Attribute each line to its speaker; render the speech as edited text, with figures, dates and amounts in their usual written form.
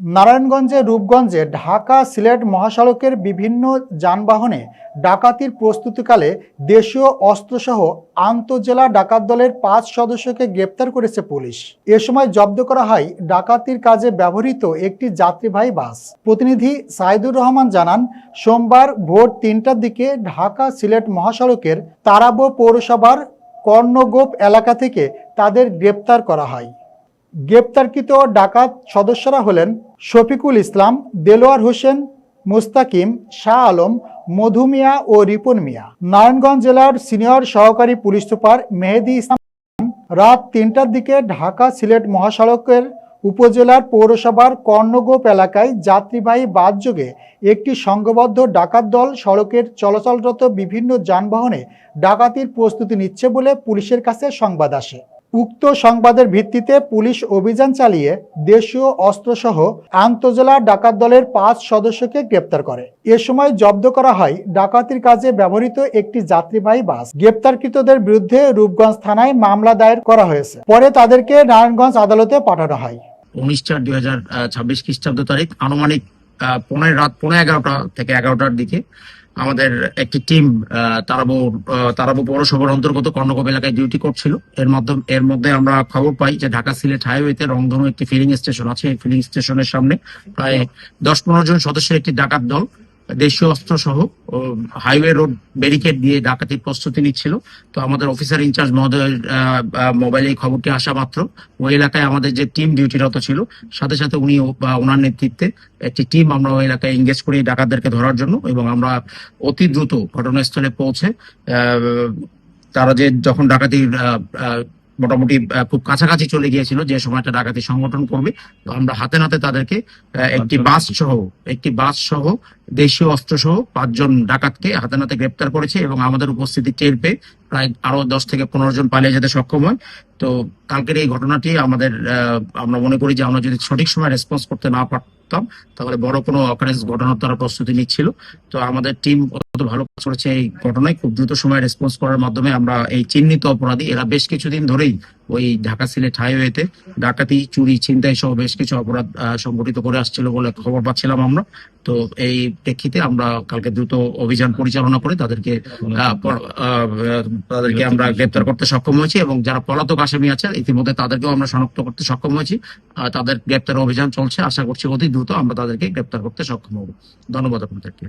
Speaker 1: নারায়ণগঞ্জে রূপগঞ্জে ঢাকা সিলেট মহাসড়কের বিভিন্ন যানবাহনে ডাকাতির প্রস্তুতিকালে দেশীয় অস্ত্রসহ আন্তঃজেলা ডাকাত দলের 5 সদস্যকে গ্রেপ্তার করেছে পুলিশ। এ সময় জব্দ করা হয় ডাকাতির কাজে ব্যবহৃত একটি যাত্রীবাহী বাস। প্রতিনিধি সাইদুর রহমান জানান, সোমবার ভোর 3টার দিকে ঢাকা সিলেট মহাসড়কের তারাবো পৌরসভার কর্ণগোপ এলাকা থেকে তাদের গ্রেপ্তার করা হয়। গ্রেপ্তারকৃত ডাকাত সদস্যরা হলেন শফিকুল ইসলাম, দেলোয়ার হোসেন, মুস্তাকিম, শাহ আলম, মধু মিয়া ও রিপন মিয়া। নারায়ণগঞ্জ জেলার সিনিয়র সহকারী পুলিশ সুপার মেহেদি ইসলাম রাত 3টার দিকে ঢাকা সিলেট মহাসড়কের উপজেলার পৌরসভার কর্ণগোপ এলাকায় যাত্রীবাহী বাসযোগে একটি সংঘবদ্ধ ডাকাত দল সড়কের চলাচলরত বিভিন্ন যানবাহনে ডাকাতির প্রস্তুতি নিচ্ছে বলে পুলিশের কাছে সংবাদ আসে। উক্ত সংবাদের ভিত্তিতে পুলিশ অভিযান চালিয়ে দেশীয় অস্ত্রসহ আন্তঃজেলা ডাকাত দলের 5 সদস্যকে গ্রেপ্তার করে। এ সময় জব্দ করা হয় ডাকাতির কাজে ব্যবহৃত একটি যাত্রীবাহী বাস। গ্রেপ্তারকৃতদের বিরুদ্ধে রূপগঞ্জ থানায় মামলা দায়ের করা হয়েছে। পরে তাদেরকে নারায়ণগঞ্জ আদালতে পাঠানো হয়।
Speaker 2: 19/4/2026 খ্রিস্টাব্দ তারিখ আনুমানিক রাত 11:15 থেকে 11টার দিকে আমাদের একটি টিম তারাবো পৌরসভার অন্তর্গত কর্ণগোপ এলাকায় ডিউটি করছিল। এর মধ্যে আমরা খবর পাই যে ঢাকা সিলেট হাইওয়েতে রংধনু একটি ফিলিং স্টেশন আছে। এই ফিলিং স্টেশনের সামনে প্রায় 10-15 জন সদস্যের একটি ডাকাত দল দেশীয় অস্ত্র সহ হাইওয়ে রোড ব্যারিকেড দিয়ে ডাকাতির প্রস্তুতি নিচ্ছিল। তো আমাদের অফিসার ইনচার্জ মহোদয়ের মোবাইলে এই খবরটি আসা মাত্র ওই এলাকায় আমাদের যে টিম ডিউটিরত ছিল, সাথে সাথে উনি ওনার নেতৃত্বে একটি টিম আমরা ওই এলাকায় এঙ্গেজ করি ডাকাতদেরকে ধরার জন্য, এবং আমরা অতি দ্রুত ঘটনাস্থলে পৌঁছে তারা যখন ডাকাতির মোটামুটি খুব কাছাকাছি চলে গিয়েছিল, যে সময়টা ডাকাতি সংগঠন করবে, তো আমরা হাতে নাতে তাদেরকে একটি বাস সহ দেশীয় অস্ত্র সহ 5 জন ডাকাতকে হাতে নাতে গ্রেপ্তার করেছে, এবং আমাদের উপস্থিতি টের পেয়ে প্রায় আরো 10 থেকে 15 জন পালিয়ে যেতে সক্ষম হয়। তো কালকের এই ঘটনাটি আমরা মনে করি যে আমরা যদি সঠিক সময় রেসপন্স করতে না পারতাম তাহলে বড় কোনো অকারেন্স ঘটানোর তারা প্রস্তুতি নিচ্ছিল। তো আমাদের টিম অত ভালো কাজ করেছে এই ঘটনায়, খুব দ্রুত সময় রেসপন্স করার মাধ্যমে আমরা এই চিহ্নিত অপরাধী, এরা বেশ কিছুদিন ধরেই ওই ঢাকা সিলেট হাইওয়েতে ডাকাতি, চুরি, ছিনতাই সহ বেশ কিছু অপরাধ সংগঠিত করে আসছিল বলে খবর পাচ্ছিলাম আমরা। তো এই প্রেক্ষিতে আমরা কালকে দ্রুত অভিযান পরিচালনা করে তাদেরকে আমরা গ্রেপ্তার করতে সক্ষম হয়েছি, এবং যারা পলাতক আসামি আছে ইতিমধ্যে তাদেরকেও আমরা শনাক্ত করতে সক্ষম হয়েছি। তাদের গ্রেপ্তার অভিযান চলছে, আশা করছি অতি দ্রুত আমরা তাদেরকে গ্রেপ্তার করতে সক্ষম হব। ধন্যবাদ আপনাদেরকে।